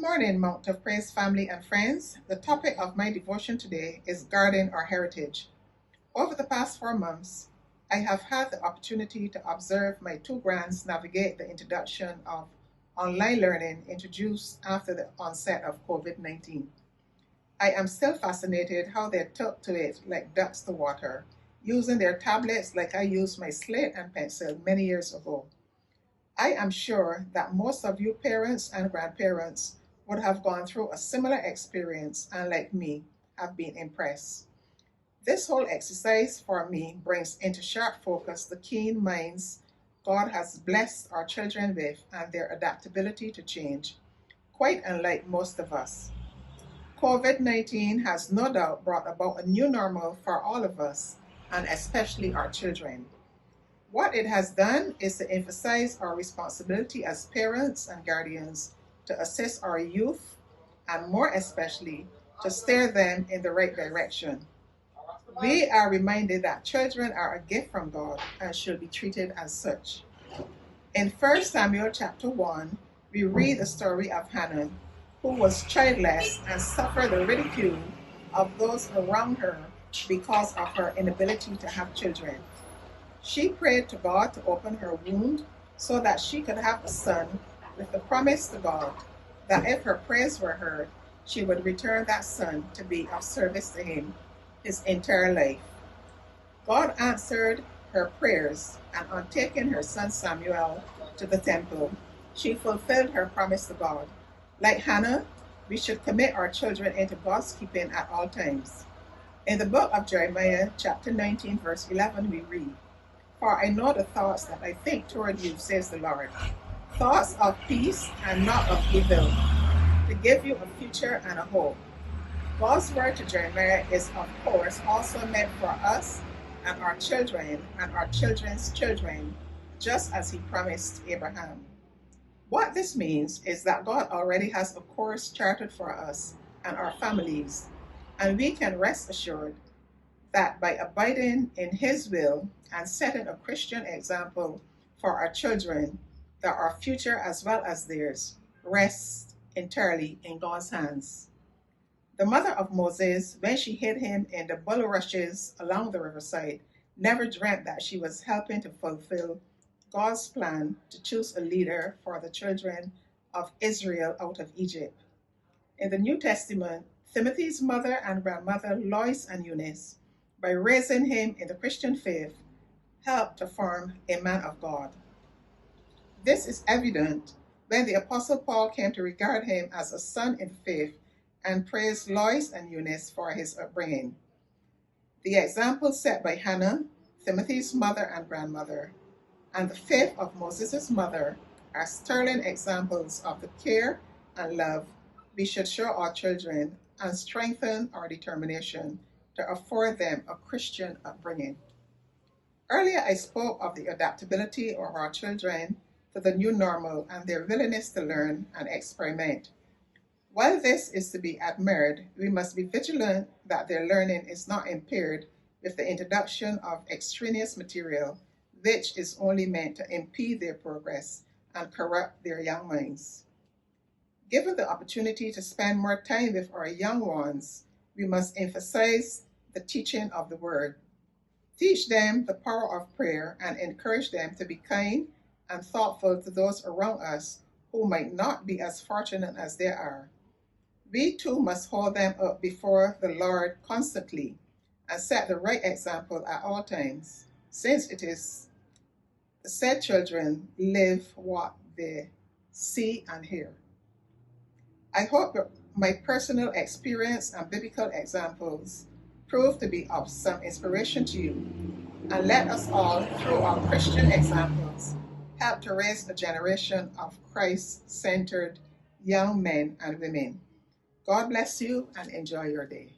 morning, Mount of Praise family and friends. The topic of my devotion today is guarding our heritage. Over the past 4 months, I have had the opportunity to observe my two grands navigate the introduction of online learning introduced after the onset of COVID-19. I am still fascinated how they took to it like ducks to water, using their tablets like I used my slate and pencil many years ago. I am sure that most of you parents and grandparents would have gone through a similar experience and, like me, have been impressed. This whole exercise for me brings into sharp focus the keen minds God has blessed our children with and their adaptability to change, quite unlike most of us. COVID-19 has no doubt brought about a new normal for all of us, and especially our children. What it has done is to emphasize our responsibility as parents and guardians to assist our youth and more especially to steer them in the right direction. We are reminded that children are a gift from God and should be treated as such. In 1 Samuel chapter 1, we read the story of Hannah, who was childless and suffered the ridicule of those around her because of her inability to have children. She prayed to God to open her womb so that she could have a son, with the promise to God that if her prayers were heard, she would return that son to be of service to him his entire life. God answered her prayers, and on taking her son Samuel to the temple, she fulfilled her promise to God. Like Hannah, we should commit our children into God's keeping at all times. In the book of Jeremiah, chapter 19, verse 11, we read, "For I know the thoughts that I think toward you, says the Lord, thoughts of peace and not of evil, to give you a future and a hope." God's word to Jeremiah is, of course, also meant for us and our children and our children's children, just as he promised Abraham. What this means is that God already has a course charted for us and our families, and we can rest assured that by abiding in his will and setting a Christian example for our children, that our future as well as theirs rests entirely in God's hands. The mother of Moses, when she hid him in the bulrushes along the riverside, never dreamt that she was helping to fulfill God's plan to choose a leader for the children of Israel out of Egypt. In the New Testament, Timothy's mother and grandmother, Lois and Eunice, by raising him in the Christian faith, helped to form a man of God. This is evident when the Apostle Paul came to regard him as a son in faith and praised Lois and Eunice for his upbringing. The example set by Hannah, Timothy's mother and grandmother, and the faith of Moses' mother are sterling examples of the care and love we should show our children and strengthen our determination to afford them a Christian upbringing. Earlier, I spoke of the adaptability of our children to the new normal and their willingness to learn and experiment. While this is to be admired, we must be vigilant that their learning is not impaired with the introduction of extraneous material, which is only meant to impede their progress and corrupt their young minds. Given the opportunity to spend more time with our young ones, we must emphasize the teaching of the Word. Teach them the power of prayer and encourage them to be kind and thoughtful to those around us who might not be as fortunate as they are. We too must hold them up before the Lord constantly and set the right example at all times, since it is said children live what they see and hear. I hope that my personal experience and biblical examples prove to be of some inspiration to you, and let us all, through our Christian examples, help to raise a generation of Christ-centered young men and women. God bless you and enjoy your day.